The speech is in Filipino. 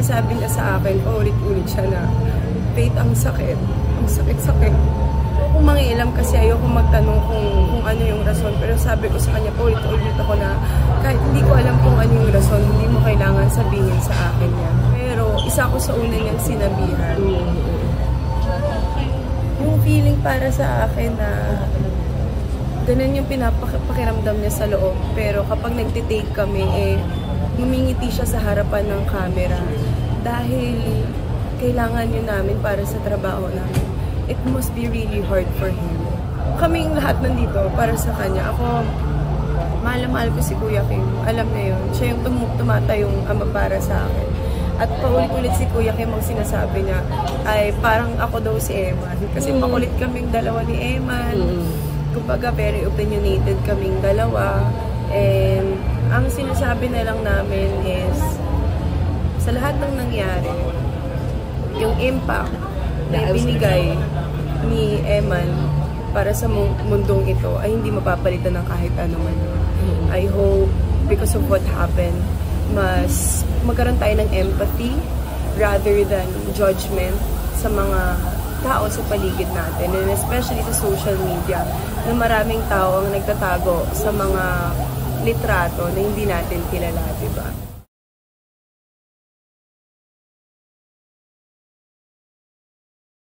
sinasabi niya sa akin, paulit-ulit siya na, Faith, ang sakit. Ang sakit-sakit. Kung mangialam kasi ayoko magtanong kung ano yung rason. Pero sabi ko sa kanya, paulit-ulit ako na kahit hindi ko alam kung ano yung rason, hindi mo kailangan sabihin sa akin yan. Pero isa ko sa una niyang sinabihan. Yung feeling para sa akin na ganun yung pinapakiramdam niya sa loob. Pero kapag nagtitake kami, humingiti siya sa harapan ng camera. Dahil kailangan yun namin para sa trabaho namin. It must be really hard for him. Kaming lahat nandito para sa kanya. Ako, mahal ko si Kuya Kim. Alam na yun. Siya yung tumatayong ama para sa akin. At paulit-ulit si Kuya Kim ang sinasabi niya ay parang ako daw si Eman. Kasi makulit kaming dalawa ni Eman. Kumbaga, very opinionated kaming dalawa. And ang sinasabi na lang namin is sa lahat ng nangyari, yung impact na ibinigay ni Eman para sa mundong ito ay hindi mapapalitan ng kahit ano man. I hope because of what happened, mas magkaroon tayo ng empathy rather than judgment sa mga tao sa paligid natin, and especially sa social media, na maraming tao ang nagtatago sa mga litrato na hindi natin kilala, diba?